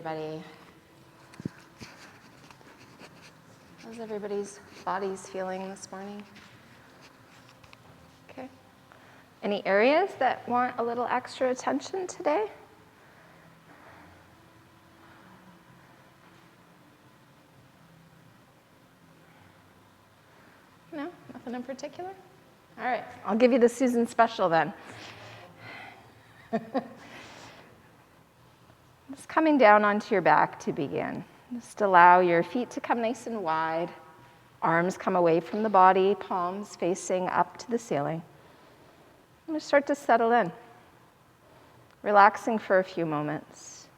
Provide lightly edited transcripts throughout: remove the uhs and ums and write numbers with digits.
everybody. How's everybody's bodies feeling this morning? Okay. Any areas that want a little extra attention today? No? Nothing in particular? All right. I'll give you the Susan special then. Just coming down onto your back to begin. Just allow your feet to come nice and wide. Arms come away from the body, palms facing up to the ceiling. And just start to settle in. Relaxing for a few moments.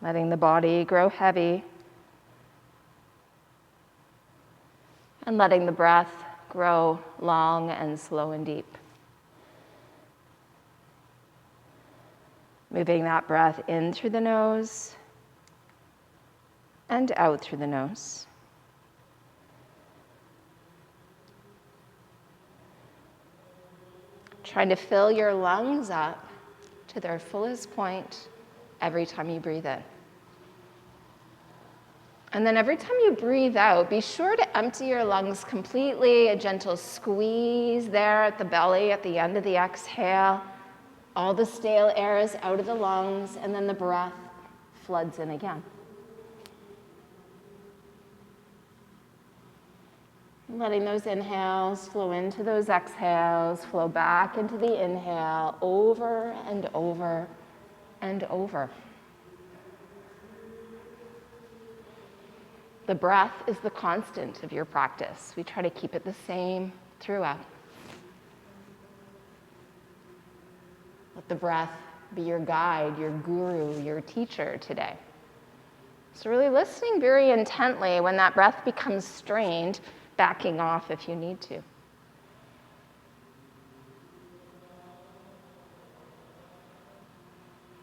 Letting the body grow heavy. And letting the breath grow long and slow and deep. Moving that breath in through the nose and out through the nose. Trying to fill your lungs up to their fullest point every time you breathe in. And then every time you breathe out, be sure to empty your lungs completely, a gentle squeeze there at the belly at the end of the exhale. All the stale air is out of the lungs, and then the breath floods in again. Letting those inhales flow into those exhales, flow back into the inhale, over and over and over. The breath is the constant of your practice. We try to keep it the same throughout. Let the breath be your guide, your guru, your teacher today. So really listening very intently when that breath becomes strained, backing off if you need to.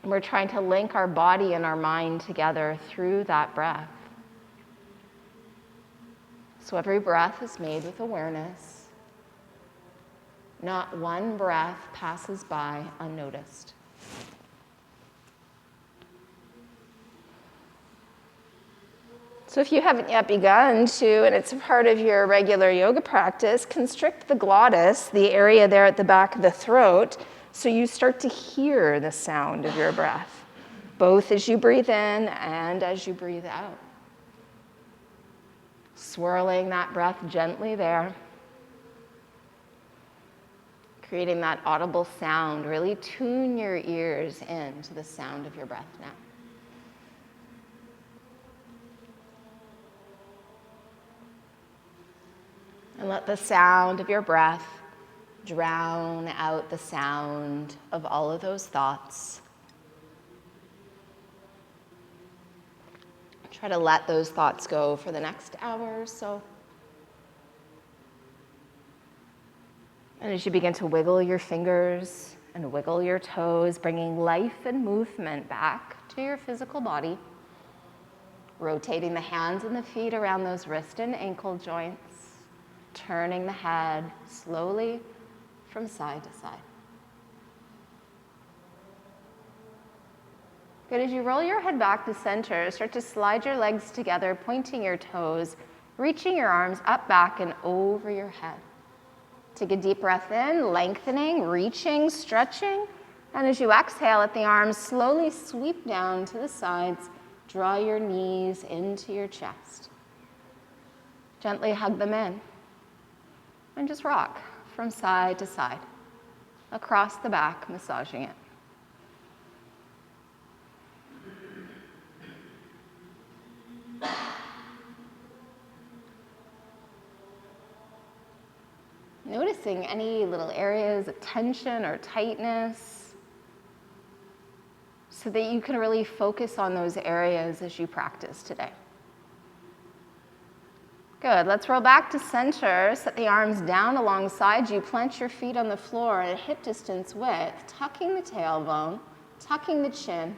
And we're trying to link our body and our mind together through that breath. So every breath is made with awareness. Not one breath passes by unnoticed. So if you haven't yet begun to, and it's a part of your regular yoga practice, constrict the glottis, the area there at the back of the throat, so you start to hear the sound of your breath, both as you breathe in and as you breathe out. Swirling that breath gently there. Creating that audible sound. Really tune your ears in to the sound of your breath now. And let the sound of your breath drown out the sound of all of those thoughts. Try to let those thoughts go for the next hour or so. And as you begin to wiggle your fingers and wiggle your toes, bringing life and movement back to your physical body, rotating the hands and the feet around those wrist and ankle joints, turning the head slowly from side to side. Good, as you roll your head back to center, start to slide your legs together, pointing your toes, reaching your arms up, back, and over your head. Take a deep breath in, lengthening, reaching, stretching. And as you exhale, let the arms slowly sweep down to the sides. Draw your knees into your chest. Gently hug them in. And just rock from side to side, across the back, massaging it. Noticing any little areas of tension or tightness so that you can really focus on those areas as you practice today. Good, let's roll back to center, set the arms down alongside you, plant your feet on the floor at a hip distance width, tucking the tailbone, tucking the chin,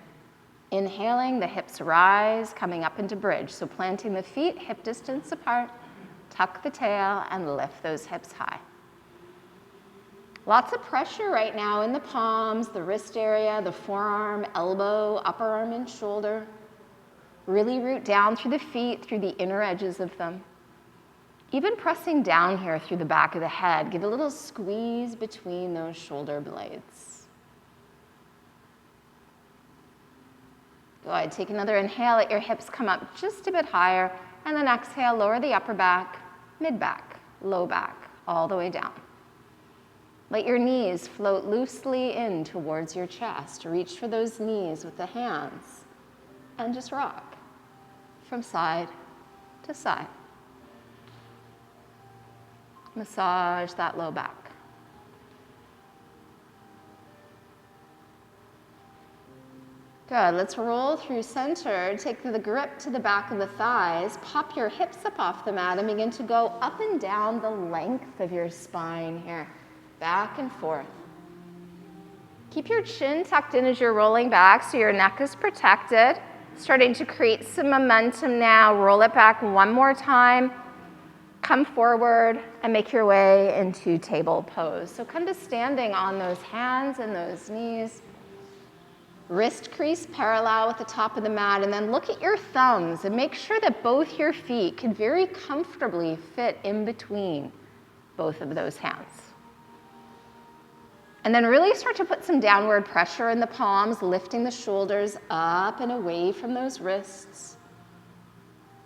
inhaling, the hips rise, coming up into bridge. So planting the feet hip distance apart, tuck the tail and lift those hips high. Lots of pressure right now in the palms, the wrist area, the forearm, elbow, upper arm and shoulder. Really root down through the feet, through the inner edges of them. Even pressing down here through the back of the head, give a little squeeze between those shoulder blades. Good, take another inhale, let your hips come up just a bit higher, and then exhale, lower the upper back, mid back, low back, all the way down. Let your knees float loosely in towards your chest. Reach for those knees with the hands, and just rock from side to side. Massage that low back. Good, let's roll through center. Take the grip to the back of the thighs. Pop your hips up off the mat and begin to go up and down the length of your spine here. Back and forth. Keep your chin tucked in as you're rolling back so your neck is protected. Starting to create some momentum now. Roll it back one more time. Come forward and make your way into table pose. So come to standing on those hands and those knees. Wrist crease parallel with the top of the mat, and then look at your thumbs and make sure that both your feet can very comfortably fit in between both of those hands. And then really start to put some downward pressure in the palms, lifting the shoulders up and away from those wrists.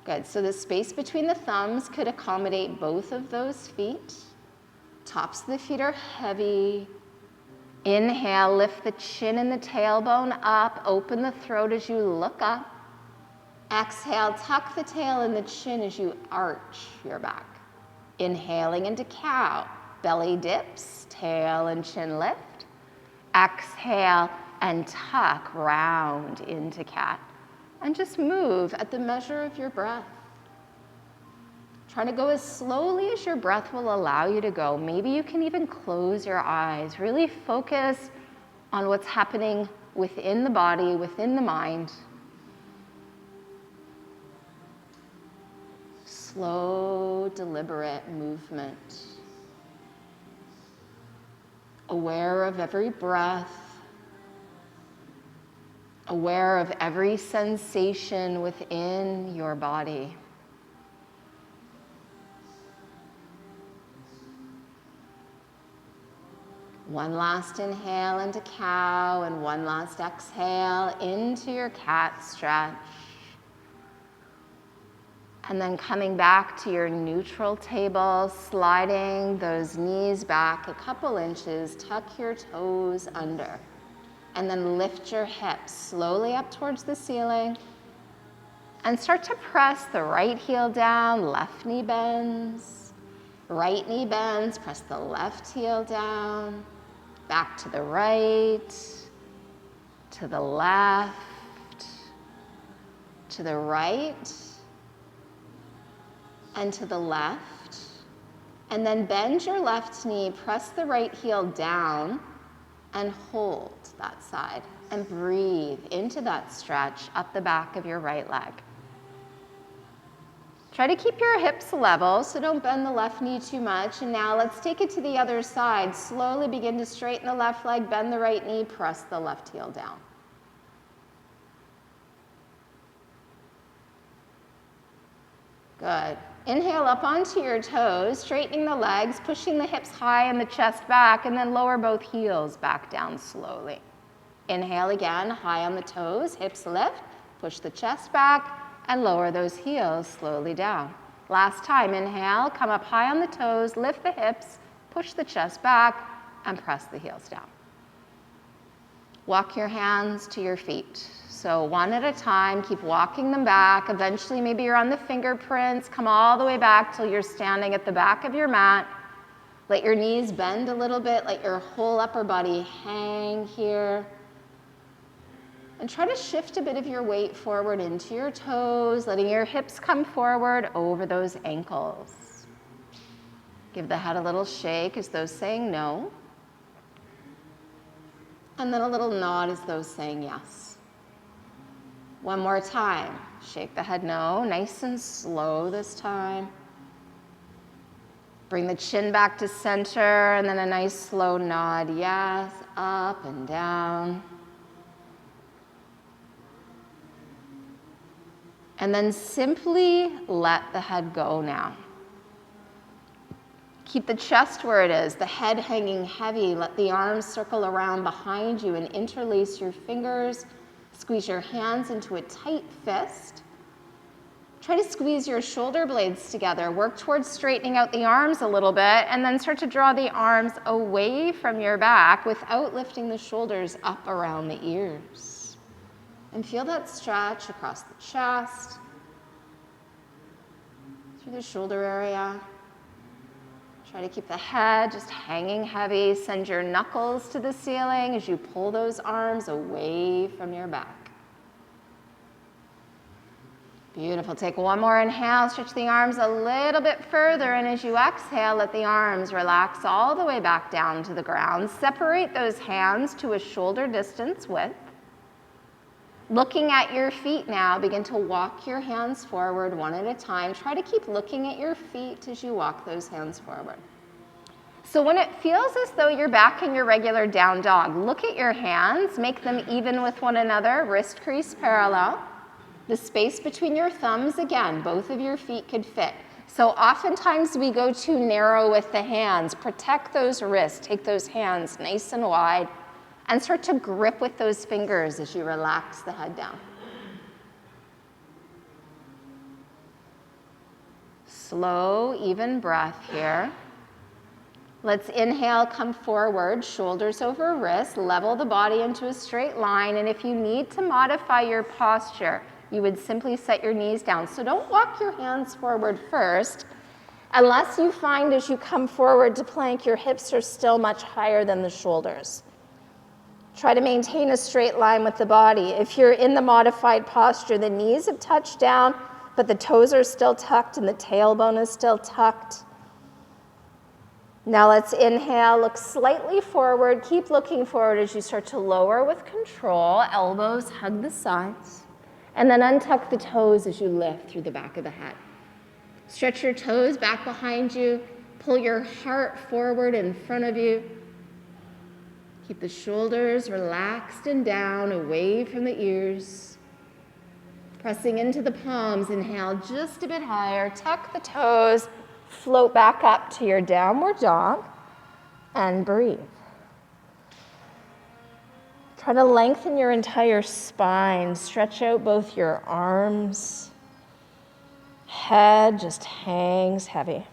Good, so the space between the thumbs could accommodate both of those feet. Tops of the feet are heavy. Inhale, lift the chin and the tailbone up, open the throat as you look up. Exhale, tuck the tail and the chin as you arch your back. Inhaling into cow, belly dips, tail and chin lift. Exhale and tuck, round into cat. And just move at the measure of your breath. Try to go as slowly as your breath will allow you to go. Maybe you can even close your eyes. Really focus on what's happening within the body, within the mind. Slow, deliberate movement. Aware of every breath. Aware of every sensation within your body. One last inhale into cow and one last exhale into your cat stretch. And then coming back to your neutral table, sliding those knees back a couple inches, tuck your toes under. And then lift your hips slowly up towards the ceiling. And start to press the right heel down, left knee bends. Right knee bends, press the left heel down. Back to the right, to the left, to the right, and to the left. And then bend your left knee, press the right heel down, and hold that side. And breathe into that stretch up the back of your right leg. Try to keep your hips level, so don't bend the left knee too much. And now let's take it to the other side. Slowly begin to straighten the left leg, bend the right knee, press the left heel down. Good. Inhale up onto your toes, straightening the legs, pushing the hips high and the chest back, and then lower both heels back down slowly. Inhale again, high on the toes, hips lift, push the chest back, and lower those heels slowly down. Last time, inhale, come up high on the toes, lift the hips, push the chest back, and press the heels down. Walk your hands to your feet. So one at a time, keep walking them back. Eventually, maybe you're on the fingerprints. Come all the way back till you're standing at the back of your mat. Let your knees bend a little bit, let your whole upper body hang here. And try to shift a bit of your weight forward into your toes, letting your hips come forward over those ankles. Give the head a little shake as though saying no. And then a little nod as though saying yes. One more time. Shake the head no, nice and slow this time. Bring the chin back to center, and then a nice slow nod. Yes, up and down. And then simply let the head go now. Keep the chest where it is, the head hanging heavy. Let the arms circle around behind you and interlace your fingers. Squeeze your hands into a tight fist. Try to squeeze your shoulder blades together. Work towards straightening out the arms a little bit, and then start to draw the arms away from your back without lifting the shoulders up around the ears. And feel that stretch across the chest, through the shoulder area. Try to keep the head just hanging heavy. Send your knuckles to the ceiling as you pull those arms away from your back. Beautiful. Take one more inhale. Stretch the arms a little bit further. And as you exhale, let the arms relax all the way back down to the ground. Separate those hands to a shoulder distance width. Looking at your feet now, begin to walk your hands forward one at a time. Try to keep looking at your feet as you walk those hands forward. So when it feels as though you're back in your regular down dog, look at your hands, make them even with one another, wrist crease parallel. The space between your thumbs, again, both of your feet could fit. So oftentimes we go too narrow with the hands. Protect those wrists, take those hands nice and wide, and start to grip with those fingers as you relax the head down. Slow, even breath here. Let's inhale, come forward, shoulders over wrists, level the body into a straight line, and if you need to modify your posture, you would simply set your knees down. So don't walk your hands forward first, unless you find as you come forward to plank, your hips are still much higher than the shoulders. Try to maintain a straight line with the body. If you're in the modified posture, the knees have touched down, but the toes are still tucked and the tailbone is still tucked. Now let's inhale, look slightly forward. Keep looking forward as you start to lower with control. Elbows hug the sides. And then untuck the toes as you lift through the back of the head. Stretch your toes back behind you. Pull your heart forward in front of you. Keep the shoulders relaxed and down, away from the ears. Pressing into the palms, inhale just a bit higher. Tuck the toes, float back up to your downward dog, and breathe. Try to lengthen your entire spine. Stretch out both your arms. Head just hangs heavy.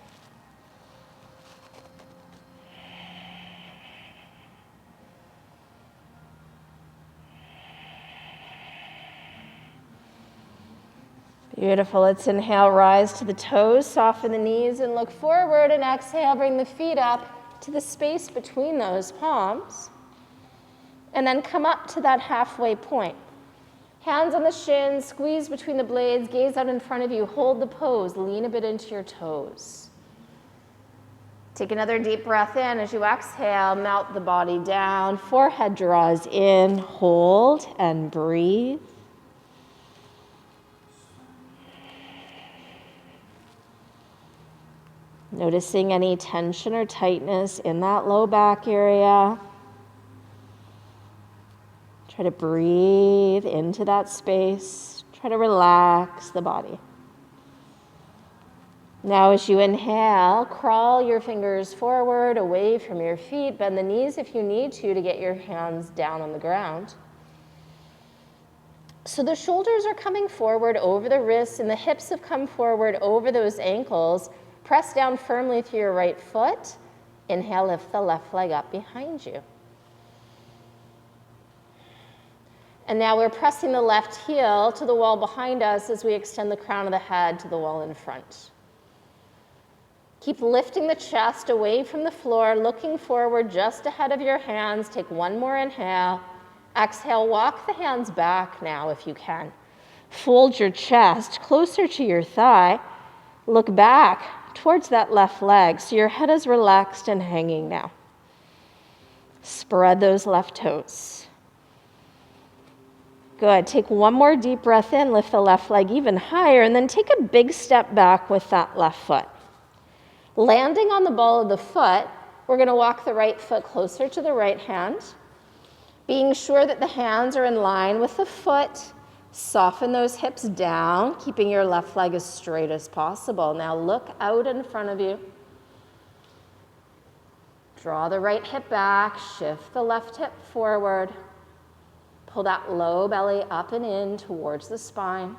Beautiful. Let's inhale, rise to the toes, soften the knees and look forward, and exhale, bring the feet up to the space between those palms. And then come up to that halfway point. Hands on the shins, squeeze between the blades, gaze out in front of you, hold the pose, lean a bit into your toes. Take another deep breath in. As you exhale, melt the body down, forehead draws in, hold and breathe. Noticing any tension or tightness in that low back area. Try to breathe into that space. Try to relax the body. Now as you inhale, crawl your fingers forward, away from your feet. Bend the knees if you need to get your hands down on the ground. So the shoulders are coming forward over the wrists, and the hips have come forward over those ankles. Press down firmly through your right foot. Inhale, lift the left leg up behind you. And now we're pressing the left heel to the wall behind us as we extend the crown of the head to the wall in front. Keep lifting the chest away from the floor, looking forward just ahead of your hands. Take one more inhale. Exhale, walk the hands back now if you can. Fold your chest closer to your thigh. Look back towards that left leg so your head is relaxed and hanging now. Spread those left toes. Good. Take one more deep breath in, lift the left leg even higher, and then take a big step back with that left foot. Landing on the ball of the foot, we're going to walk the right foot closer to the right hand, being sure that the hands are in line with the foot. Soften those hips down, keeping your left leg as straight as possible. Now look out in front of you. Draw the right hip back, shift the left hip forward. Pull that low belly up and in towards the spine.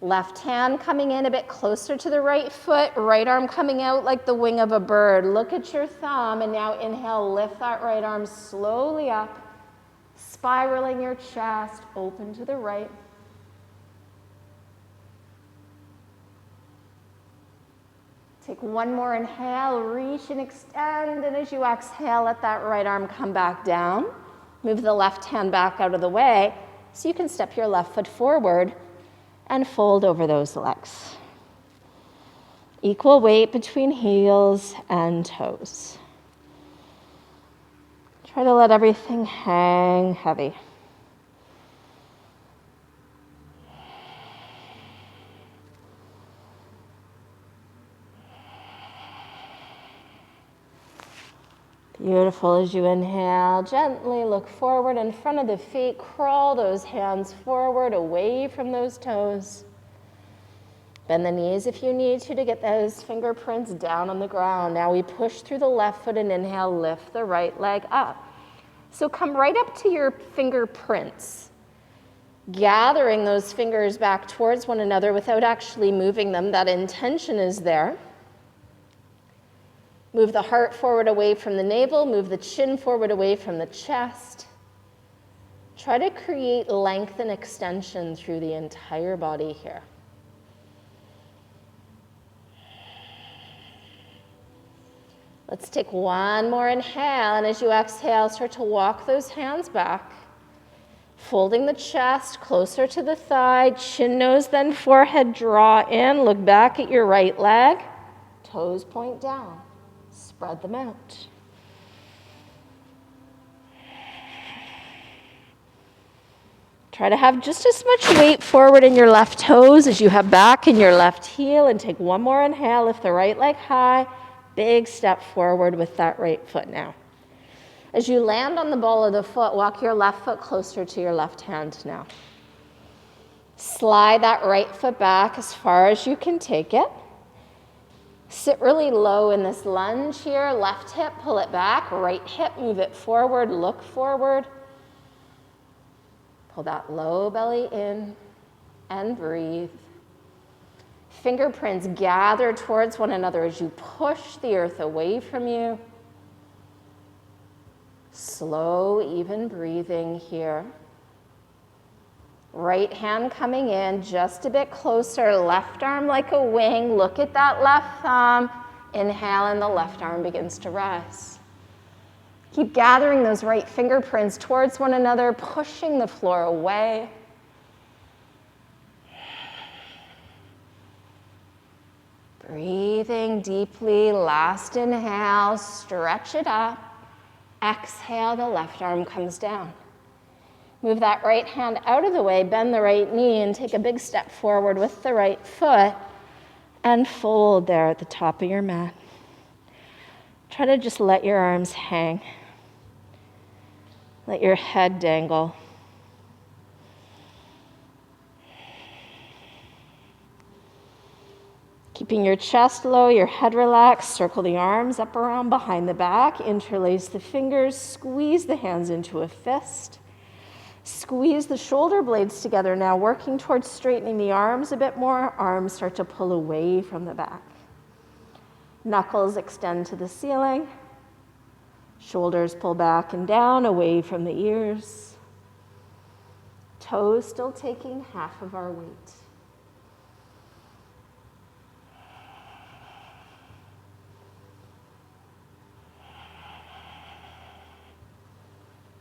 Left hand coming in a bit closer to the right foot, right arm coming out like the wing of a bird. Look at your thumb, and now inhale, lift that right arm slowly up, spiraling your chest open to the right. Take one more inhale, reach and extend, and as you exhale, let that right arm come back down. Move the left hand back out of the way so you can step your left foot forward and fold over those legs. Equal weight between heels and toes. Try to let everything hang heavy. Beautiful. As you inhale, gently look forward in front of the feet. Crawl those hands forward, away from those toes. Bend the knees if you need to get those fingerprints down on the ground. Now we push through the left foot and inhale, lift the right leg up. So come right up to your fingerprints, gathering those fingers back towards one another without actually moving them. That intention is there. Move the heart forward away from the navel, move the chin forward away from the chest. Try to create length and extension through the entire body here. Let's take one more inhale, and as you exhale, start to walk those hands back, folding the chest closer to the thigh, chin, nose, then forehead, draw in, look back at your right leg, toes point down. Spread them out. Try to have just as much weight forward in your left toes as you have back in your left heel, and take one more inhale, lift the right leg high, big step forward with that right foot now. As you land on the ball of the foot, walk your left foot closer to your left hand now. Slide that right foot back as far as you can take it. Sit really low in this lunge here. Left hip, pull it back. Right hip, move it forward. Look forward. Pull that low belly in and breathe. Fingerprints gather towards one another as you push the earth away from you. Slow, even breathing here. Right hand coming in just a bit closer, left arm like a wing. Look at that left thumb. Inhale, and the left arm begins to rise. Keep gathering those right fingerprints towards one another, pushing the floor away. Breathing deeply, last inhale, stretch it up. Exhale, the left arm comes down. Move that right hand out of the way, bend the right knee, and take a big step forward with the right foot, and fold there at the top of your mat. Try to just let your arms hang. Let your head dangle. Keeping your chest low, your head relaxed, circle the arms up around behind the back, interlace the fingers, squeeze the hands into a fist. Squeeze the shoulder blades together now, working towards straightening the arms a bit more. Arms start to pull away from the back. Knuckles extend to the ceiling. Shoulders pull back and down, away from the ears. Toes still taking half of our weight.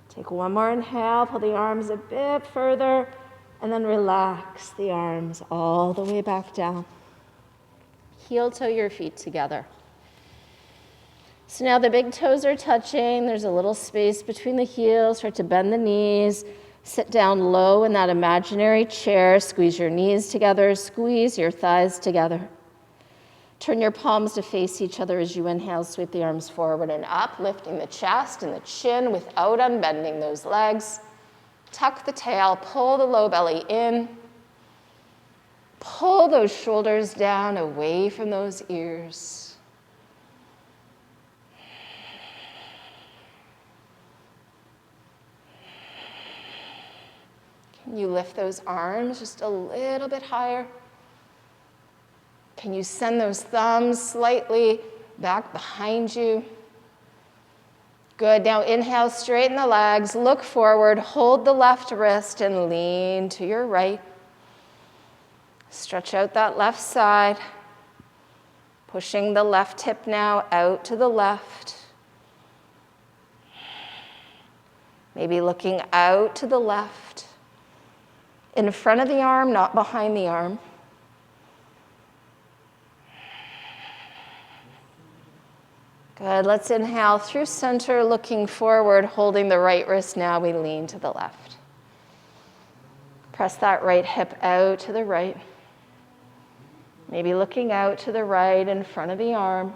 Take one more inhale, pull the arms a bit further, and then relax the arms all the way back down. Heel toe your feet together. So now the big toes are touching. There's a little space between the heels. Start to bend the knees. Sit down low in that imaginary chair. Squeeze your knees together. Squeeze your thighs together. Turn your palms to face each other as you inhale. Sweep the arms forward and up, lifting the chest and the chin without unbending those legs. Tuck the tail, pull the low belly in. Pull those shoulders down away from those ears. Can you lift those arms just a little bit higher? Can you send those thumbs slightly back behind you? Good. Now inhale, straighten the legs, look forward, hold the left wrist and lean to your right. Stretch out that left side, pushing the left hip now out to the left. Maybe looking out to the left, in front of the arm, not behind the arm. Good, let's inhale through center, looking forward, holding the right wrist now, we lean to the left. Press that right hip out to the right. Maybe looking out to the right in front of the arm.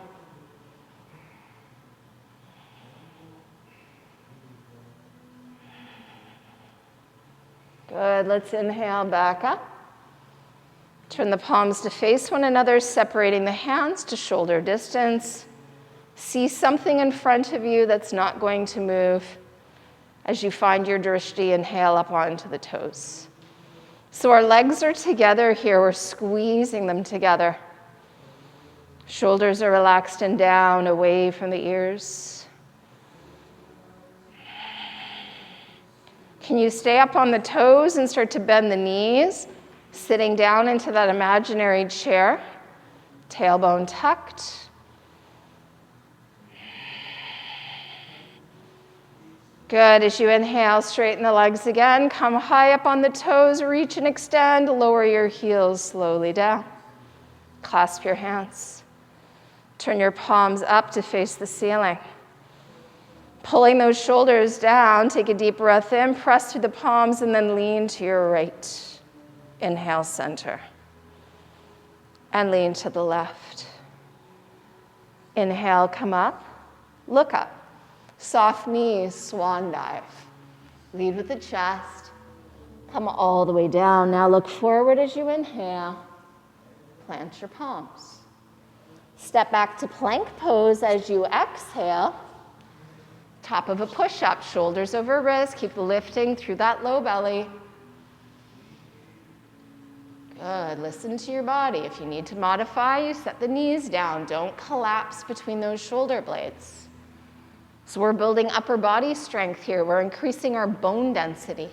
Good, let's inhale back up. Turn the palms to face one another, separating the hands to shoulder distance. See something in front of you that's not going to move as you find your drishti, inhale up onto the toes. So our legs are together here, we're squeezing them together. Shoulders are relaxed and down, away from the ears. Can you stay up on the toes and start to bend the knees, sitting down into that imaginary chair, tailbone tucked. Good, as you inhale, straighten the legs again, come high up on the toes, reach and extend, lower your heels slowly down. Clasp your hands. Turn your palms up to face the ceiling. Pulling those shoulders down, take a deep breath in, press through the palms, and then lean to your right. Inhale, center. And lean to the left. Inhale, come up, look up. Soft knees, swan dive. Lead with the chest. Come all the way down. Now look forward as you inhale. Plant your palms. Step back to plank pose as you exhale. Top of a push-up, shoulders over wrist. Keep lifting through that low belly. Good. Listen to your body. If you need to modify, you set the knees down. Don't collapse between those shoulder blades. So we're building upper body strength here. We're increasing our bone density.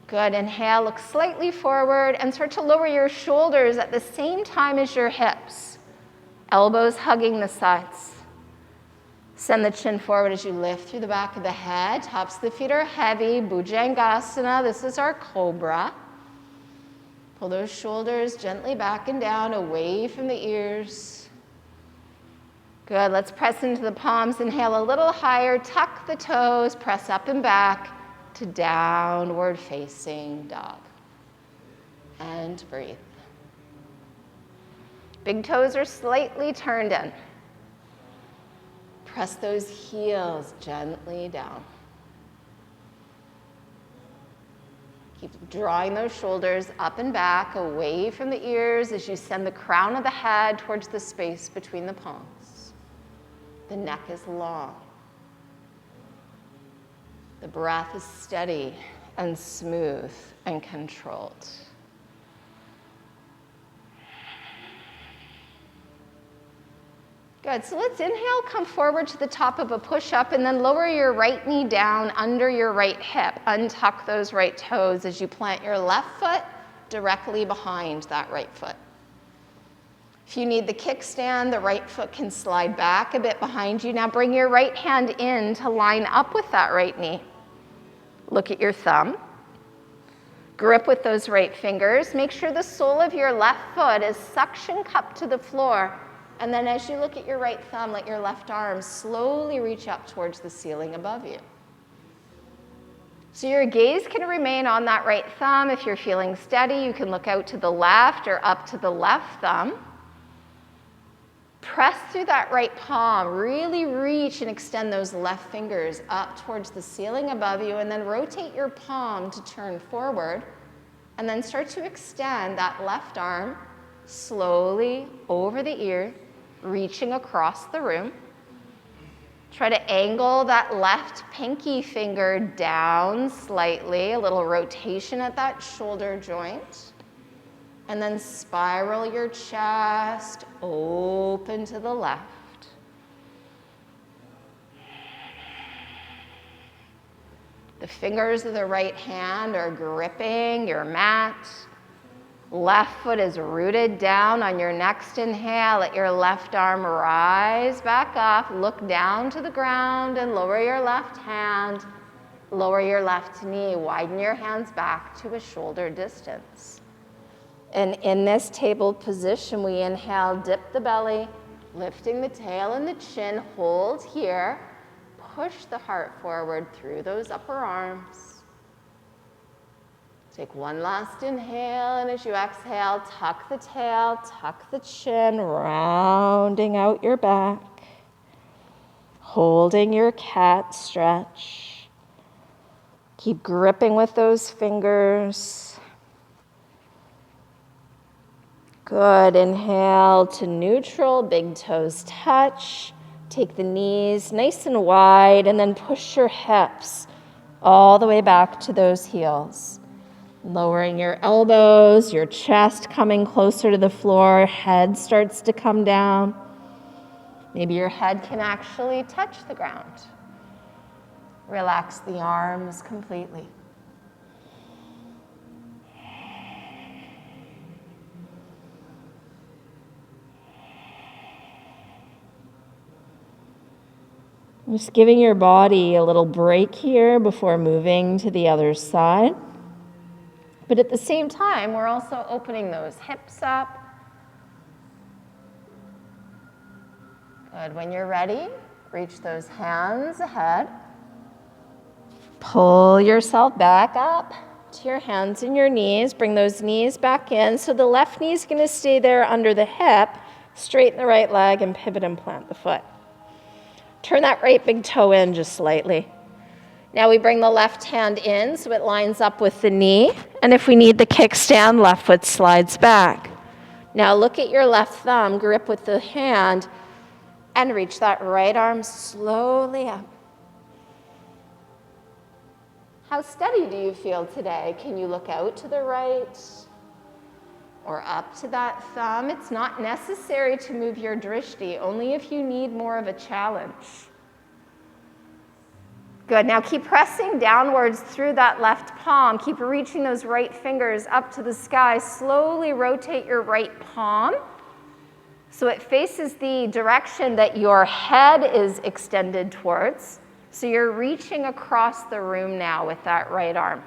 Good. Inhale, look slightly forward and start to lower your shoulders at the same time as your hips. Elbows hugging the sides. Send the chin forward as you lift through the back of the head. Tops of the feet are heavy. Bhujangasana. This is our cobra. Pull those shoulders gently back and down, away from the ears. Good, let's press into the palms. Inhale a little higher, tuck the toes, press up and back to downward facing dog. And breathe. Big toes are slightly turned in. Press those heels gently down. Keep drawing those shoulders up and back, away from the ears as you send the crown of the head towards the space between the palms. The neck is long. The breath is steady and smooth and controlled. Good, so let's inhale, come forward to the top of a push-up, and then lower your right knee down under your right hip. Untuck those right toes as you plant your left foot directly behind that right foot. If you need the kickstand, the right foot can slide back a bit behind you. Now bring your right hand in to line up with that right knee. Look at your thumb. Grip with those right fingers. Make sure the sole of your left foot is suction cupped to the floor. And then as you look at your right thumb, let your left arm slowly reach up towards the ceiling above you. So your gaze can remain on that right thumb. If you're feeling steady, you can look out to the left or up to the left thumb. Press through that right palm. Really reach and extend those left fingers up towards the ceiling above you, and then rotate your palm to turn forward. And then start to extend that left arm slowly over the ear, reaching across the room. Try to angle that left pinky finger down slightly, a little rotation at that shoulder joint. And then spiral your chest open to the left. The fingers of the right hand are gripping your mat. Left foot is rooted down on your next inhale. Let your left arm rise back up. Look down to the ground and lower your left hand. Lower your left knee. Widen your hands back to a shoulder distance. And in this table position, we inhale, dip the belly, lifting the tail and the chin. Hold here. Push the heart forward through those upper arms. Take one last inhale, and as you exhale, tuck the tail, tuck the chin, rounding out your back. Holding your cat stretch. Keep gripping with those fingers. Good. Inhale to neutral, big toes touch. Take the knees nice and wide, and then push your hips all the way back to those heels. Lowering your elbows, your chest coming closer to the floor, head starts to come down. Maybe your head can actually touch the ground. Relax the arms completely. Just giving your body a little break here before moving to the other side. But at the same time, we're also opening those hips up. Good. When you're ready, reach those hands ahead. Pull yourself back up to your hands and your knees. Bring those knees back in. So the left knee is going to stay there under the hip. Straighten the right leg and pivot and plant the foot. Turn that right big toe in just slightly. Now we bring the left hand in so it lines up with the knee. And if we need the kickstand, left foot slides back. Now look at your left thumb, grip with the hand, and reach that right arm slowly up. How steady do you feel today? Can you look out to the right or up to that thumb? It's not necessary to move your drishti, only if you need more of a challenge. Good. Now keep pressing downwards through that left palm. Keep reaching those right fingers up to the sky. Slowly rotate your right palm so it faces the direction that your head is extended towards. So you're reaching across the room now with that right arm.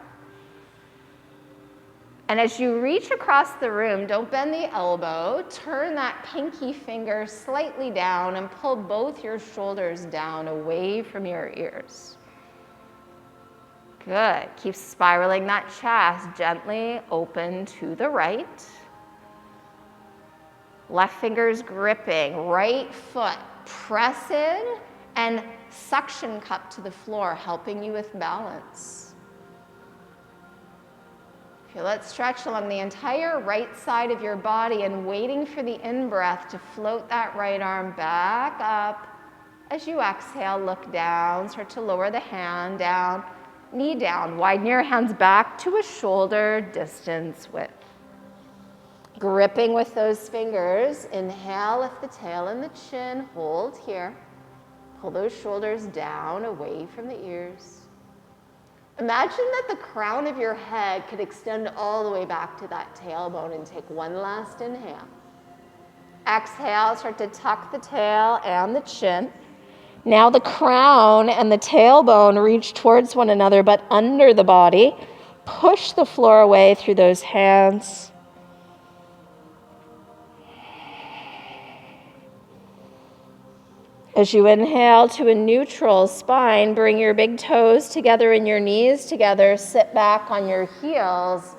And as you reach across the room, don't bend the elbow. Turn that pinky finger slightly down and pull both your shoulders down away from your ears. Good. Keep spiraling that chest gently open to the right. Left fingers gripping, right foot press in and suction cup to the floor, helping you with balance. Feel that stretch along the entire right side of your body and waiting for the in-breath to float that right arm back up. As you exhale, look down, start to lower the hand down. Knee down, widen your hands back to a shoulder distance width. Gripping with those fingers, inhale, lift the tail and the chin, hold here. Pull those shoulders down away from the ears. Imagine that the crown of your head could extend all the way back to that tailbone and take one last inhale. Exhale, start to tuck the tail and the chin. Now the crown and the tailbone reach towards one another, but under the body. Push the floor away through those hands. As you inhale to a neutral spine, bring your big toes together and your knees together. Sit back on your heels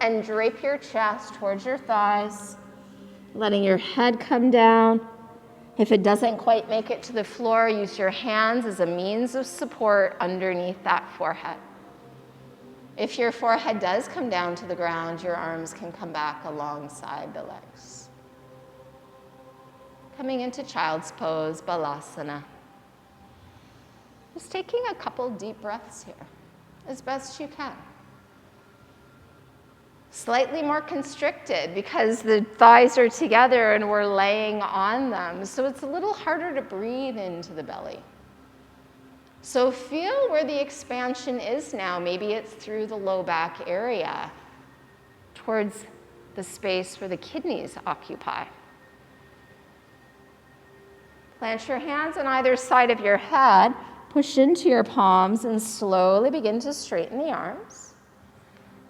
and drape your chest towards your thighs, letting your head come down. If it doesn't quite make it to the floor, use your hands as a means of support underneath that forehead. If your forehead does come down to the ground, your arms can come back alongside the legs. Coming into child's pose, balasana. Just taking a couple deep breaths here, as best you can. Slightly more constricted because the thighs are together and we're laying on them, so it's a little harder to breathe into the belly. So feel where the expansion is now. Maybe it's through the low back area, towards the space where the kidneys occupy. Plant your hands on either side of your head, push into your palms, and slowly begin to straighten the arms.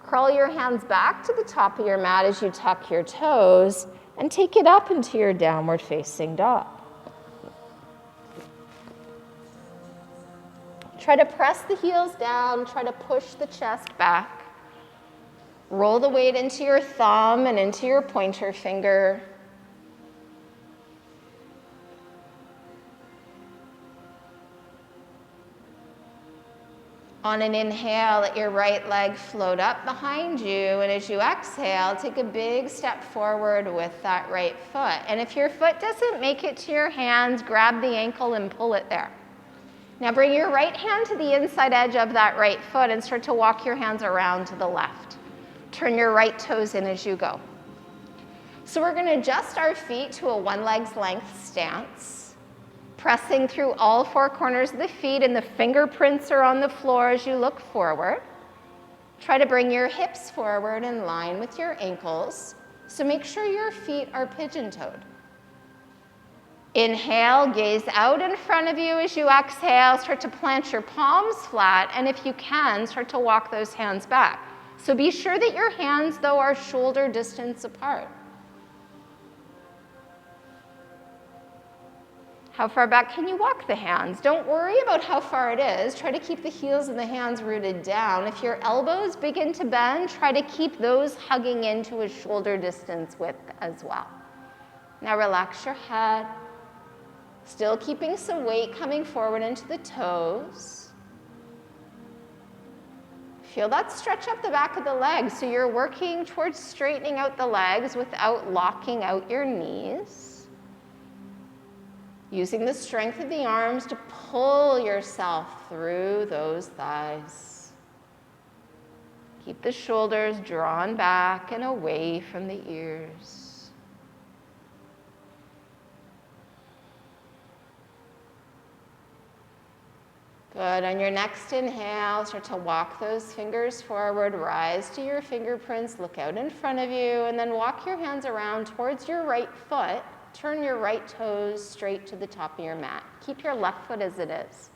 Curl your hands back to the top of your mat as you tuck your toes, and take it up into your downward facing dog. Try to press the heels down, try to push the chest back. Roll the weight into your thumb and into your pointer finger. On an inhale, let your right leg float up behind you, and as you exhale, take a big step forward with that right foot. And if your foot doesn't make it to your hands, grab the ankle and pull it there. Now bring your right hand to the inside edge of that right foot and start to walk your hands around to the left. Turn your right toes in as you go. So we're going to adjust our feet to a one leg's length stance, pressing through all four corners of the feet, and the fingerprints are on the floor as you look forward. Try to bring your hips forward in line with your ankles, so make sure your feet are pigeon-toed. Inhale, gaze out in front of you. As you exhale, start to plant your palms flat, and if you can, start to walk those hands back. So be sure that your hands, though, are shoulder distance apart. How far back can you walk the hands? Don't worry about how far it is. Try to keep the heels and the hands rooted down. If your elbows begin to bend, try to keep those hugging into a shoulder distance width as well. Now relax your head. Still keeping some weight coming forward into the toes. Feel that stretch up the back of the legs, so you're working towards straightening out the legs without locking out your knees. Using the strength of the arms to pull yourself through those thighs. Keep the shoulders drawn back and away from the ears. Good. On your next inhale, start to walk those fingers forward, rise to your fingerprints, look out in front of you, and then walk your hands around towards your right foot. Turn your right toes straight to the top of your mat. Keep your left foot as it is.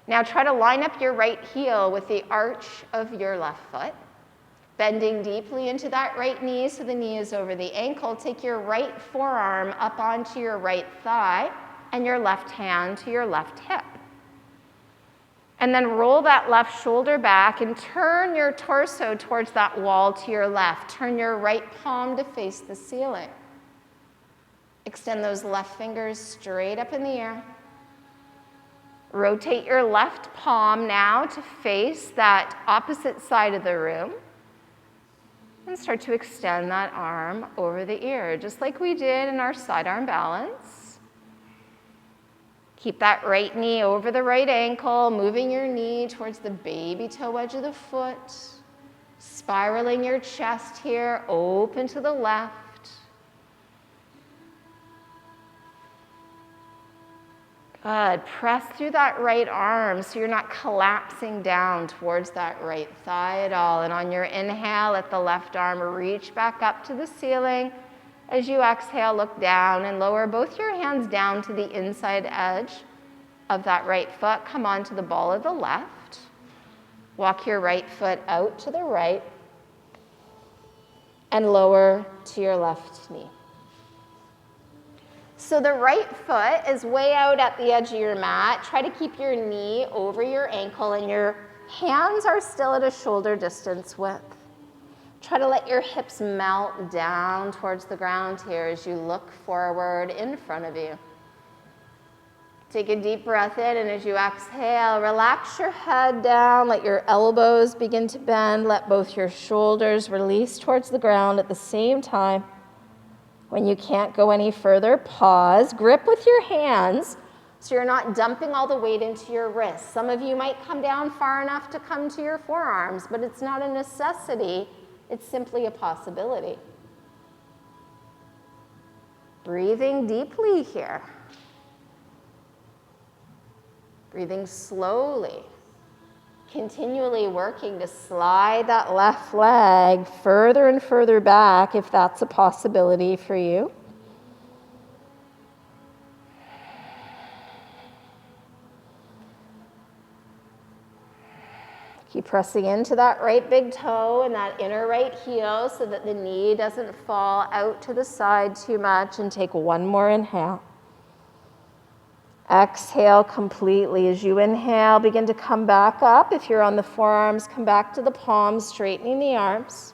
Now try to line up your right heel with the arch of your left foot. Bending deeply into that right knee so the knee is over the ankle. Take your right forearm up onto your right thigh and your left hand to your left hip. And then roll that left shoulder back and turn your torso towards that wall to your left. Turn your right palm to face the ceiling. Extend those left fingers straight up in the air. Rotate your left palm now to face that opposite side of the room. And start to extend that arm over the ear, just like we did in our sidearm balance. Keep that right knee over the right ankle, moving your knee towards the baby toe edge of the foot. Spiraling your chest here, open to the left. Good. Press through that right arm so you're not collapsing down towards that right thigh at all. And on your inhale, let the left arm reach back up to the ceiling. As you exhale, look down and lower both your hands down to the inside edge of that right foot. Come onto the ball of the left. Walk your right foot out to the right and lower to your left knee. So the right foot is way out at the edge of your mat. Try to keep your knee over your ankle and your hands are still at a shoulder distance width. Try to let your hips melt down towards the ground here as you look forward in front of you. Take a deep breath in, and as you exhale, relax your head down, let your elbows begin to bend, let both your shoulders release towards the ground at the same time. When you can't go any further, pause, grip with your hands so you're not dumping all the weight into your wrists. Some of you might come down far enough to come to your forearms, but it's not a necessity, it's simply a possibility. Breathing deeply here. Breathing slowly. Continually working to slide that left leg further and further back if that's a possibility for you. Keep pressing into that right big toe and that inner right heel so that the knee doesn't fall out to the side too much, and take one more inhale. Exhale completely. As you inhale, begin to come back up. If you're on the forearms, come back to the palms, straightening the arms.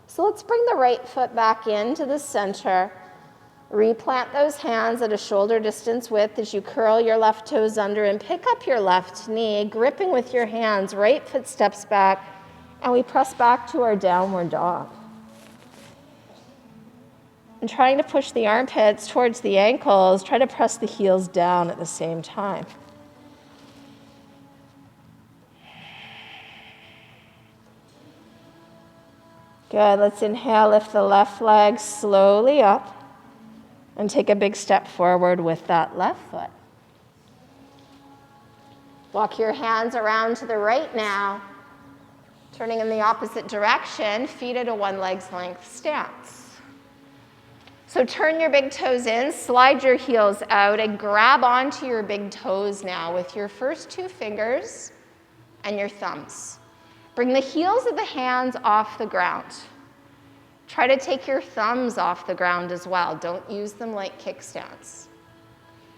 So let's bring the right foot back into the center. Replant those hands at a shoulder distance width as you curl your left toes under and pick up your left knee, gripping with your hands, right foot steps back, and we press back to our downward dog. And trying to push the armpits towards the ankles, try to press the heels down at the same time. Good, let's inhale, lift the left leg slowly up and take a big step forward with that left foot. Walk your hands around to the right now, turning in the opposite direction, feet at a one leg's length stance. So turn your big toes in, slide your heels out, and grab onto your big toes now with your first two fingers and your thumbs. Bring the heels of the hands off the ground. Try to take your thumbs off the ground as well. Don't use them like kickstands.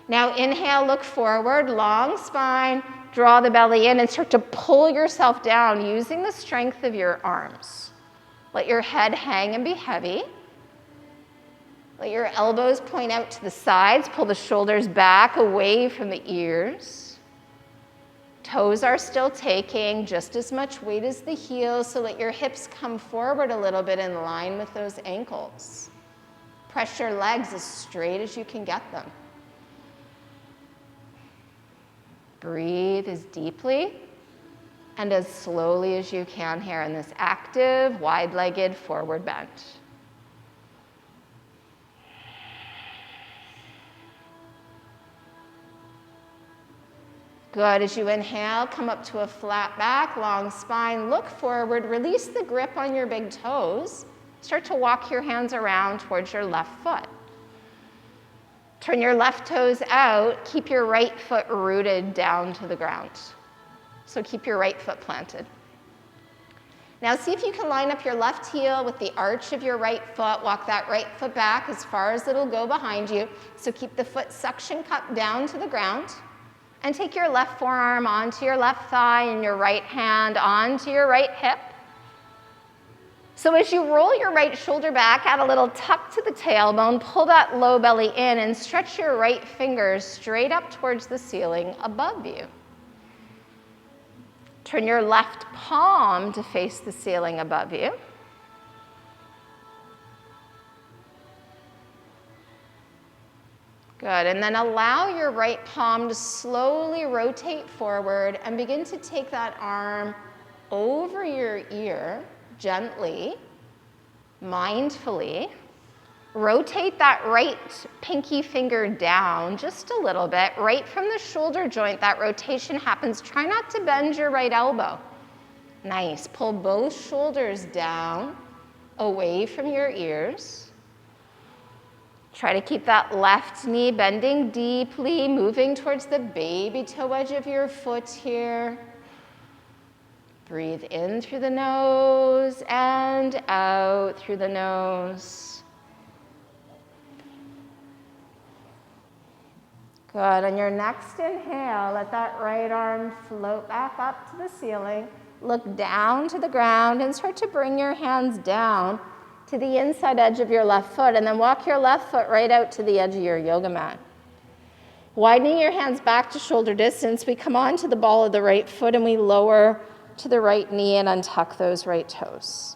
Now inhale, look forward, long spine, draw the belly in, and start to pull yourself down using the strength of your arms. Let your head hang and be heavy. Let your elbows point out to the sides. Pull the shoulders back away from the ears. Toes are still taking just as much weight as the heels, so let your hips come forward a little bit in line with those ankles. Press your legs as straight as you can get them. Breathe as deeply and as slowly as you can here in this active, wide-legged forward bend. Good, as you inhale, come up to a flat back, long spine, look forward, release the grip on your big toes. Start to walk your hands around towards your left foot. Turn your left toes out, keep your right foot rooted down to the ground. So keep your right foot planted. Now see if you can line up your left heel with the arch of your right foot. Walk that right foot back as far as it'll go behind you. So keep the foot suction cup down to the ground. And take your left forearm onto your left thigh and your right hand onto your right hip. So as you roll your right shoulder back, add a little tuck to the tailbone, pull that low belly in, and stretch your right fingers straight up towards the ceiling above you. Turn your left palm to face the ceiling above you. Good, and then allow your right palm to slowly rotate forward and begin to take that arm over your ear, gently, mindfully. Rotate that right pinky finger down just a little bit, right from the shoulder joint. That rotation happens. Try not to bend your right elbow. Nice, pull both shoulders down, away from your ears. Try to keep that left knee bending deeply, moving towards the baby toe edge of your foot here. Breathe in through the nose and out through the nose. Good. On your next inhale, let that right arm float back up to the ceiling. Look down to the ground and start to bring your hands down to the inside edge of your left foot, and then walk your left foot right out to the edge of your yoga mat. Widening your hands back to shoulder distance, we come onto the ball of the right foot and we lower to the right knee and untuck those right toes.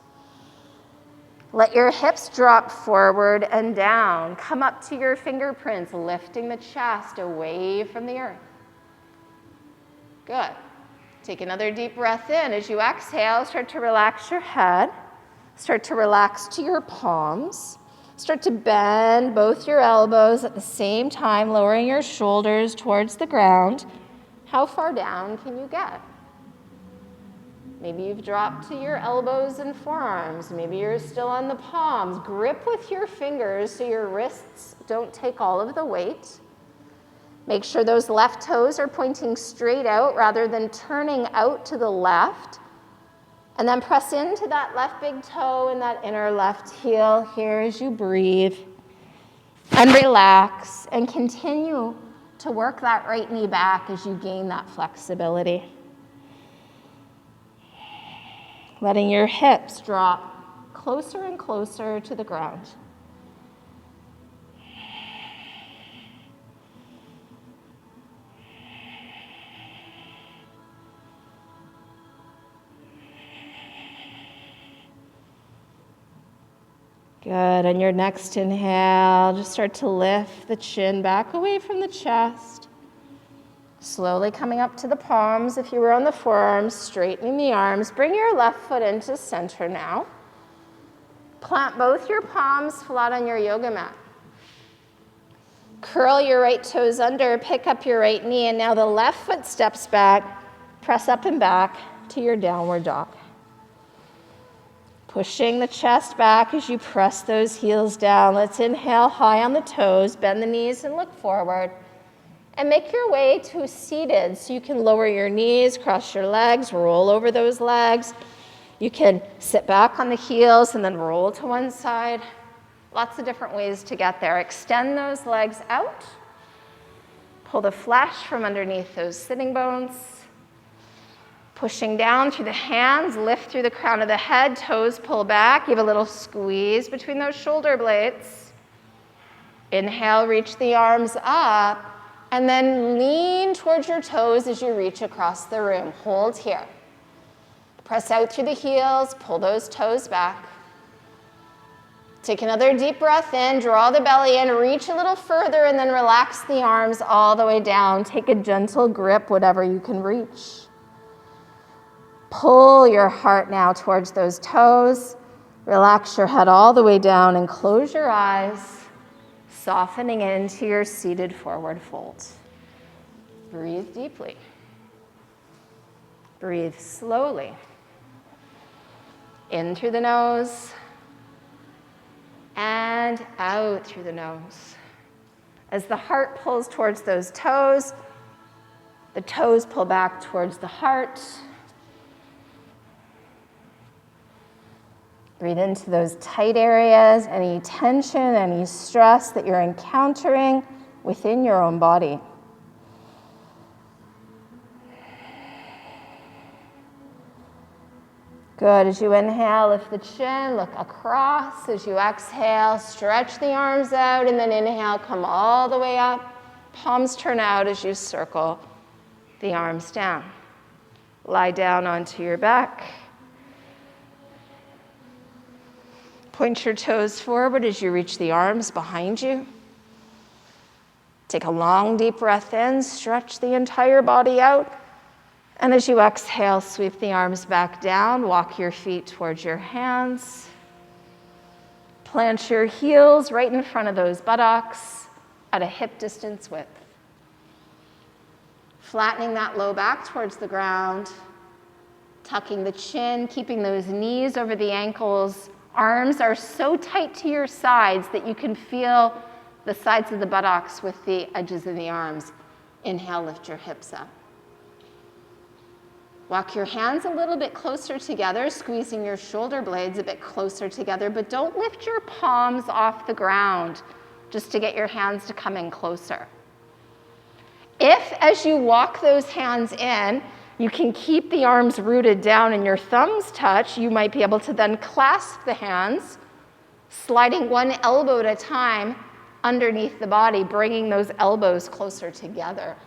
Let your hips drop forward and down. Come up to your fingerprints, lifting the chest away from the earth. Good. Take another deep breath in. As you exhale, start to relax your head. Start to relax to your palms. Start to bend both your elbows at the same time, lowering your shoulders towards the ground. How far down can you get? Maybe you've dropped to your elbows and forearms. Maybe you're still on the palms. Grip with your fingers so your wrists don't take all of the weight. Make sure those left toes are pointing straight out rather than turning out to the left. And then press into that left big toe and that inner left heel here as you breathe. And relax and continue to work that right knee back as you gain that flexibility. Letting your hips drop closer and closer to the ground. Good. On your next inhale, just start to lift the chin back away from the chest. Slowly coming up to the palms. If you were on the forearms, straightening the arms. Bring your left foot into center now. Plant both your palms flat on your yoga mat. Curl your right toes under, pick up your right knee, and now the left foot steps back. Press up and back to your downward dog. Pushing the chest back as you press those heels down. Let's inhale high on the toes, bend the knees and look forward. And make your way to seated so you can lower your knees, cross your legs, roll over those legs. You can sit back on the heels and then roll to one side. Lots of different ways to get there. Extend those legs out. Pull the flesh from underneath those sitting bones. Pushing down through the hands, lift through the crown of the head, toes pull back. Give a little squeeze between those shoulder blades. Inhale, reach the arms up, and then lean towards your toes as you reach across the room. Hold here. Press out through the heels, pull those toes back. Take another deep breath in, draw the belly in, reach a little further, and then relax the arms all the way down. Take a gentle grip, whatever you can reach. Pull your heart now towards those toes. Relax your head all the way down and close your eyes, softening into your seated forward fold. Breathe deeply. Breathe slowly. In through the nose and out through the nose. As the heart pulls towards those toes, the toes pull back towards the heart. Breathe into those tight areas, any tension, any stress that you're encountering within your own body. Good. As you inhale, lift the chin, look across. As you exhale, stretch the arms out, and then inhale, come all the way up. Palms turn out as you circle the arms down. Lie down onto your back. Point your toes forward as you reach the arms behind you. Take a long, deep breath in, stretch the entire body out. And as you exhale, sweep the arms back down, walk your feet towards your hands. Plant your heels right in front of those buttocks at a hip distance width. Flattening that low back towards the ground, tucking the chin, keeping those knees over the ankles. Arms are so tight to your sides that you can feel the sides of the buttocks with the edges of the arms. Inhale, lift your hips up. Walk your hands a little bit closer together, squeezing your shoulder blades a bit closer together, but don't lift your palms off the ground just to get your hands to come in closer. If, as you walk those hands in, You can keep the arms rooted down and your thumbs touch. You might be able to then clasp the hands, sliding one elbow at a time underneath the body, bringing those elbows closer together.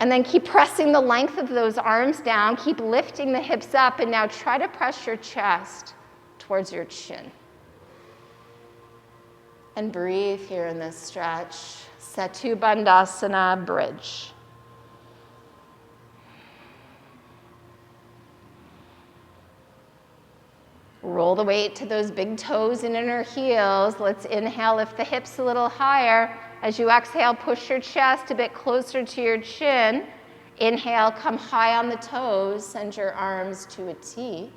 And then keep pressing the length of those arms down, keep lifting the hips up, and now try to press your chest towards your chin. And breathe here in this stretch. Setu Bandhasana, bridge. Roll the weight to those big toes and inner heels. Let's inhale, lift the hips a little higher. As you exhale, push your chest a bit closer to your chin. Inhale, come high on the toes, send your arms to a T.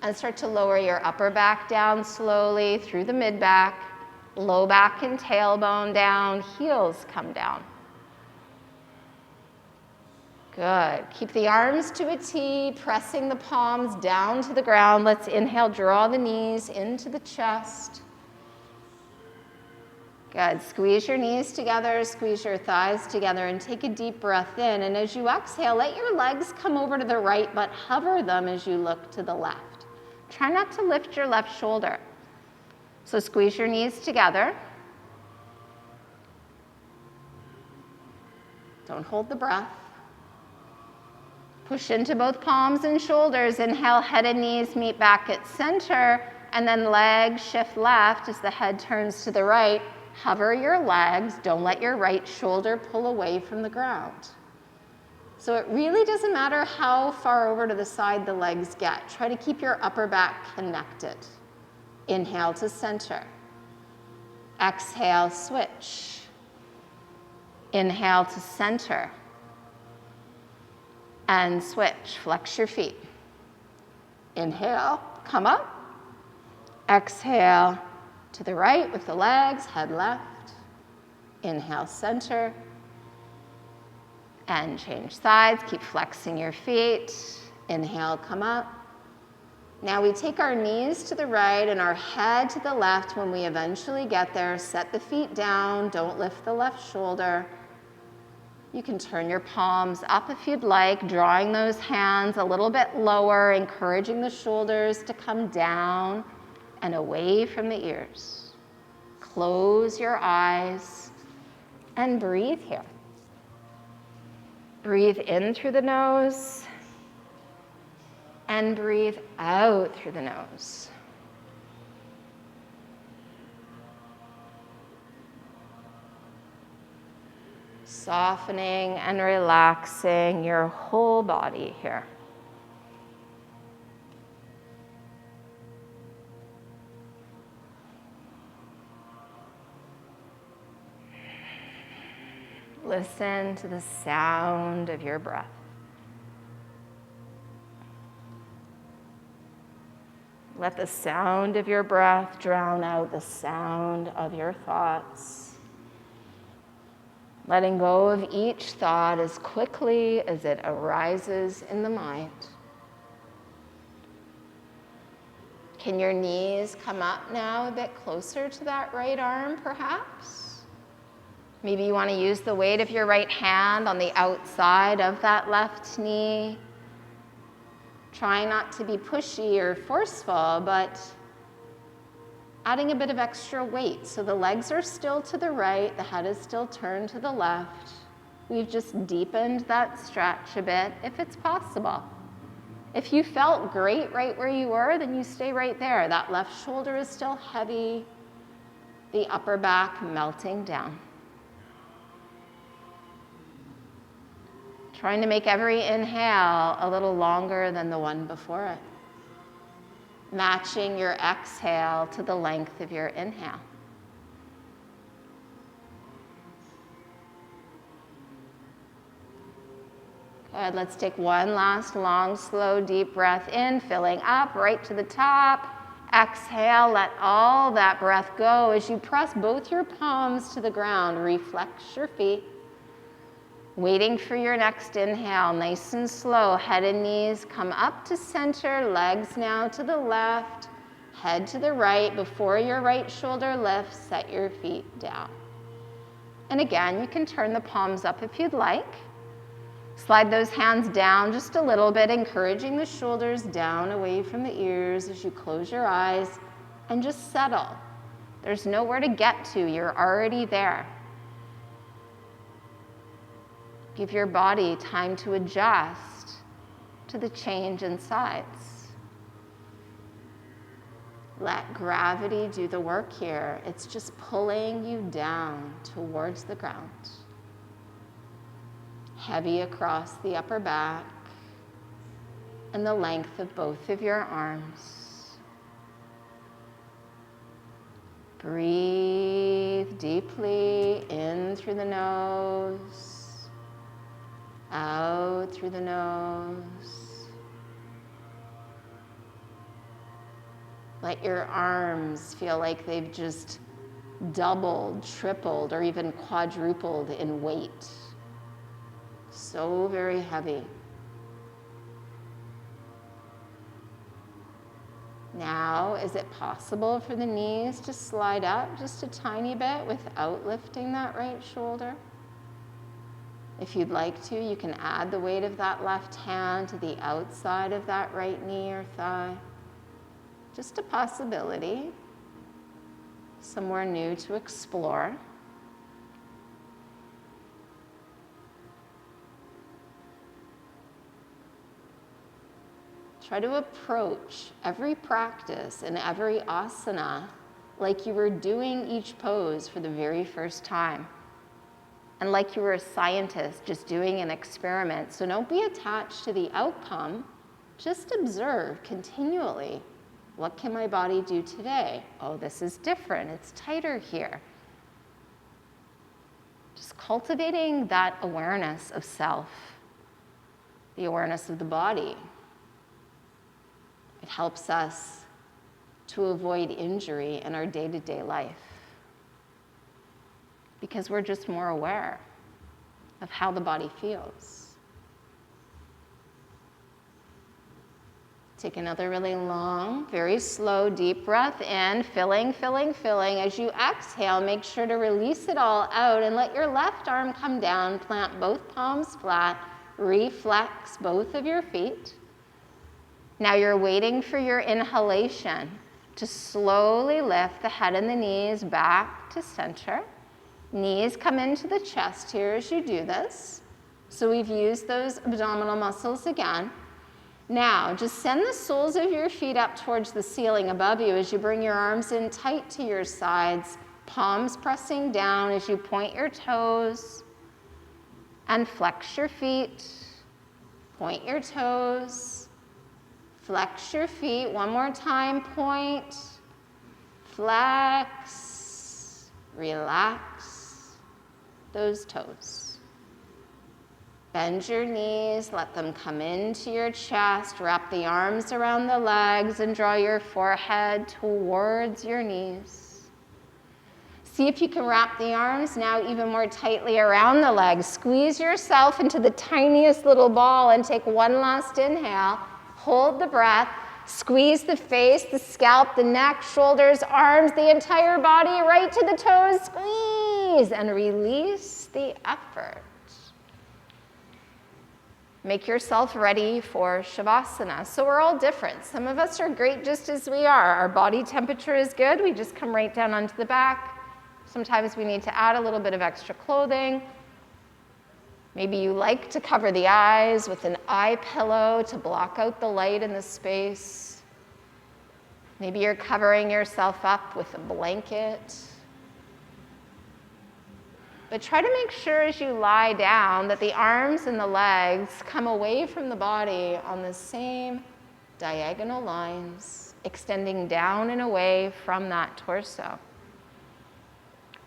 And start to lower your upper back down slowly through the mid-back, low back and tailbone down, heels come down. Good. Keep the arms to a T, pressing the palms down to the ground. Let's inhale, draw the knees into the chest. Good. Squeeze your knees together, squeeze your thighs together, and take a deep breath in. And as you exhale, let your legs come over to the right, but hover them as you look to the left. Try not to lift your left shoulder. So squeeze your knees together. Don't hold the breath. Push into both palms and shoulders. Inhale, head and knees meet back at center, and then legs shift left as the head turns to the right. Hover your legs. Don't let your right shoulder pull away from the ground. So it really doesn't matter how far over to the side the legs get. Try to keep your upper back connected. Inhale to center. Exhale, switch. Inhale to center. And switch. Flex your feet. Inhale, come up. Exhale to the right with the legs, head left. Inhale, center. And change sides. Keep flexing your feet. Inhale, come up. Now we take our knees to the right and our head to the left. When we eventually get there, set the feet down. Don't lift the left shoulder. You can turn your palms up if you'd like, drawing those hands a little bit lower, encouraging the shoulders to come down and away from the ears. Close your eyes and breathe here. Breathe in through the nose and breathe out through the nose. Softening and relaxing your whole body here. Listen to the sound of your breath. Let the sound of your breath drown out the sound of your thoughts. Letting go of each thought as quickly as it arises in the mind. Can your knees come up now a bit closer to that right arm, perhaps? Maybe you want to use the weight of your right hand on the outside of that left knee. Try not to be pushy or forceful, but adding a bit of extra weight. So the legs are still to the right, the head is still turned to the left. We've just deepened that stretch a bit, if it's possible. If you felt great right where you were, then you stay right there. That left shoulder is still heavy, the upper back melting down. Trying to make every inhale a little longer than the one before it. Matching your exhale to the length of your inhale. Good, let's take one last long, slow, deep breath in, filling up right to the top. Exhale, let all that breath go as you press both your palms to the ground. Reflex your feet. Waiting for your next inhale, nice and slow. Head and knees come up to center, legs now to the left, head to the right. Before your right shoulder lifts, set your feet down. And again, you can turn the palms up if you'd like. Slide those hands down just a little bit, encouraging the shoulders down away from the ears as you close your eyes and just settle. There's nowhere to get to, you're already there. Give your body time to adjust to the change in sides. Let gravity do the work here. It's just pulling you down towards the ground. Heavy across the upper back and the length of both of your arms. Breathe deeply in through the nose, out through the nose. Let your arms feel like they've just doubled, tripled, or even quadrupled in weight. So very heavy. Now, is it possible for the knees to slide up just a tiny bit without lifting that right shoulder? If you'd like to, you can add the weight of that left hand to the outside of that right knee or thigh. Just a possibility, somewhere new to explore. Try to approach every practice and every asana like you were doing each pose for the very first time. And like you were a scientist just doing an experiment. So don't be attached to the outcome. Just observe continually. What can my body do today? Oh, this is different. It's tighter here. Just cultivating that awareness of self, the awareness of the body. It helps us to avoid injury in our day-to-day life because we're just more aware of how the body feels. Take another really long, very slow, deep breath in, filling, filling, filling. As you exhale, make sure to release it all out and let your left arm come down, plant both palms flat, reflex both of your feet. Now you're waiting for your inhalation to slowly lift the head and the knees back to center. Knees come into the chest here as you do this. So we've used those abdominal muscles again. Now just send the soles of your feet up towards the ceiling above you as you bring your arms in tight to your sides, palms pressing down as you point your toes and flex your feet, point your toes. Flex your feet, one more time, point, flex, relax those toes. Bend your knees, let them come into your chest, wrap the arms around the legs and draw your forehead towards your knees. See if you can wrap the arms now even more tightly around the legs. Squeeze yourself into the tiniest little ball and take one last inhale. Hold the breath, squeeze the face, the scalp, the neck, shoulders, arms, the entire body, right to the toes, squeeze, and release the effort. Make yourself ready for Shavasana. So we're all different. Some of us are great just as we are. Our body temperature is good. We just come right down onto the back. Sometimes we need to add a little bit of extra clothing. Maybe you like to cover the eyes with an eye pillow to block out the light in the space. Maybe you're covering yourself up with a blanket. But try to make sure as you lie down that the arms and the legs come away from the body on the same diagonal lines, extending down and away from that torso.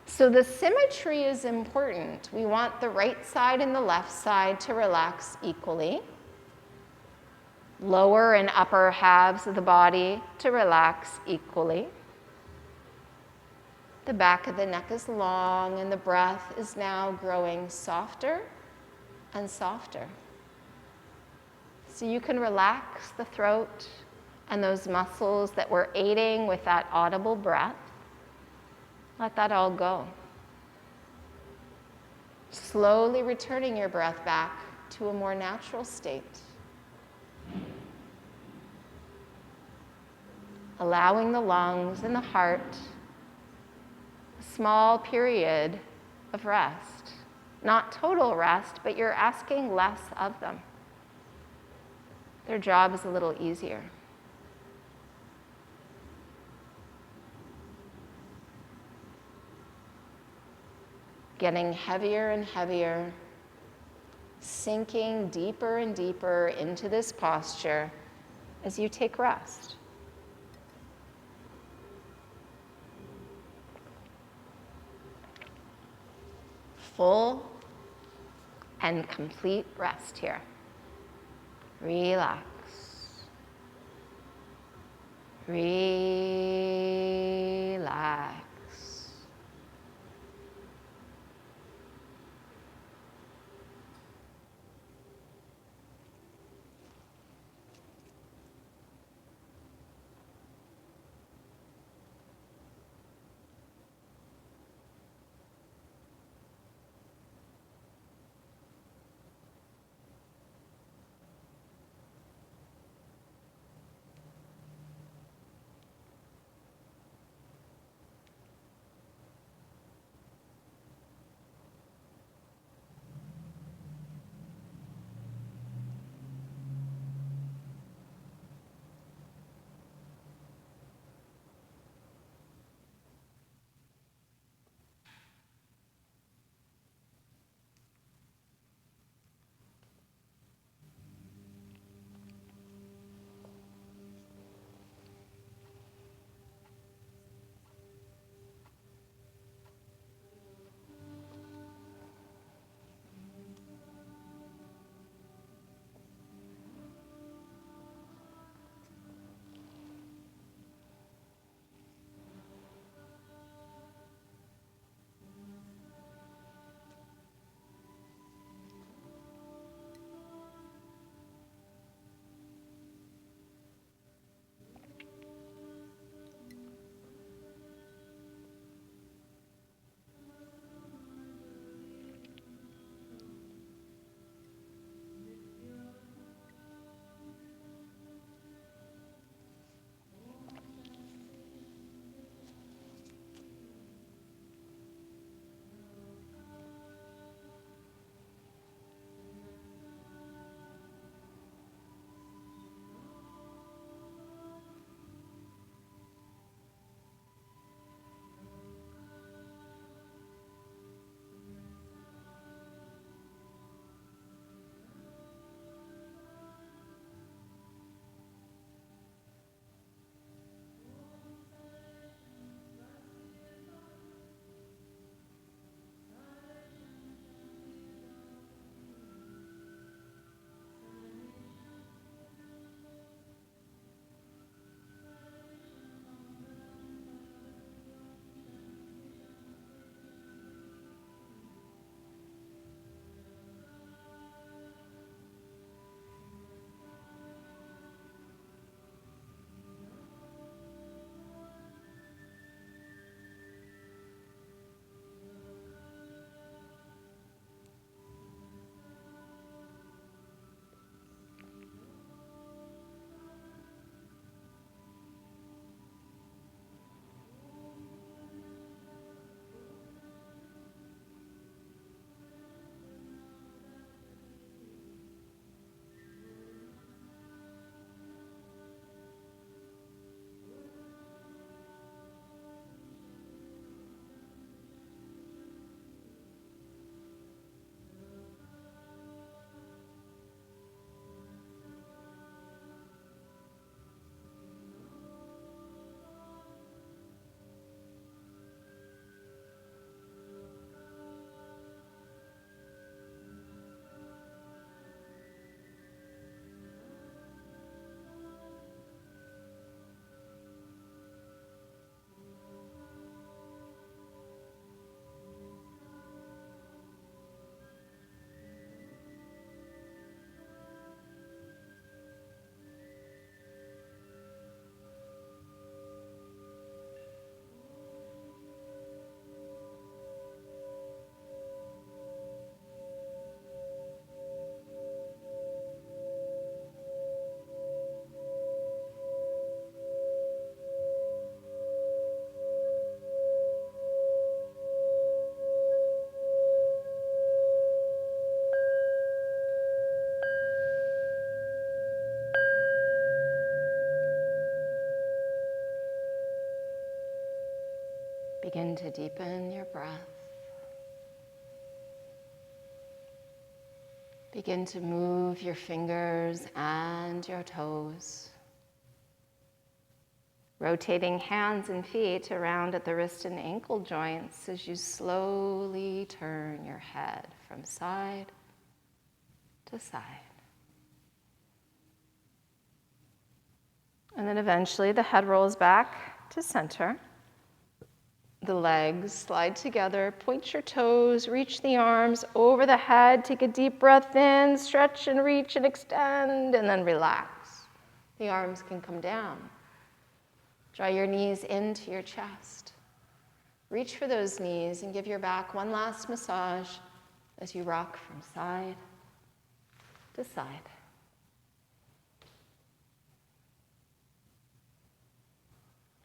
So the symmetry is important. We want the right side and the left side to relax equally. Lower and upper halves of the body to relax equally. The back of the neck is long and the breath is now growing softer and softer. So you can relax the throat and those muscles that were aiding with that audible breath. Let that all go. Slowly returning your breath back to a more natural state. Allowing the lungs and the heart a small period of rest. Not total rest, but you're asking less of them. Their job is a little easier. Getting heavier and heavier, sinking deeper and deeper into this posture as you take rest. Full and complete rest here. Relax. Relax. to deepen your breath. Begin to move your fingers and your toes. Rotating hands and feet around at the wrist and ankle joints as you slowly turn your head from side to side. And then eventually the head rolls back to center. The legs slide together, point your toes, reach the arms over the head, take a deep breath in, stretch and reach and extend, and then relax. The arms can come down. Draw your knees into your chest. Reach for those knees and give your back one last massage as you rock from side to side.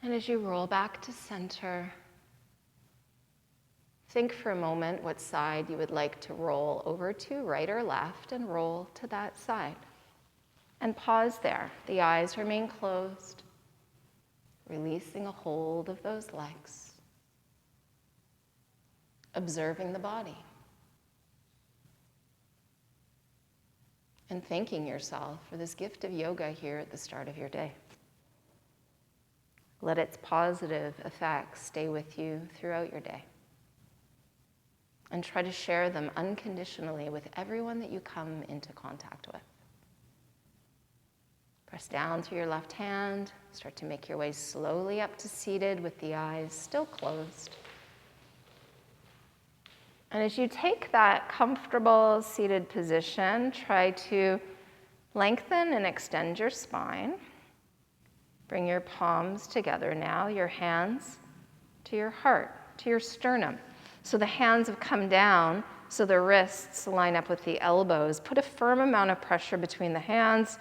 And as you roll back to center, think for a moment what side you would like to roll over to, right or left, and roll to that side. And pause there. The eyes remain closed, releasing a hold of those legs, observing the body, and thanking yourself for this gift of yoga here at the start of your day. Let its positive effects stay with you throughout your day. And try to share them unconditionally with everyone that you come into contact with. Press down through your left hand. Start to make your way slowly up to seated with the eyes still closed. And as you take that comfortable seated position, try to lengthen and extend your spine. Bring your palms together now, your hands to your heart, to your sternum. So the hands have come down, so the wrists line up with the elbows. Put a firm amount of pressure between the hands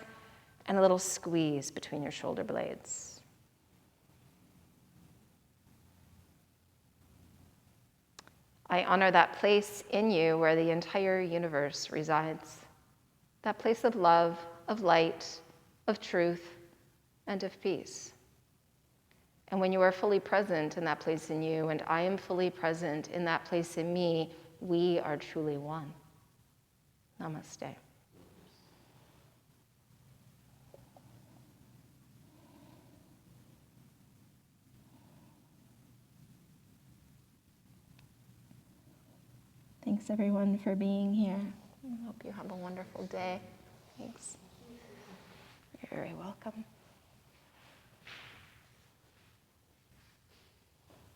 and a little squeeze between your shoulder blades. I honor that place in you where the entire universe resides. That place of love, of light, of truth, and of peace. And when you are fully present in that place in you, and I am fully present in that place in me, we are truly one. Namaste. Thanks everyone for being here. I hope you have a wonderful day. Thanks. You're very welcome.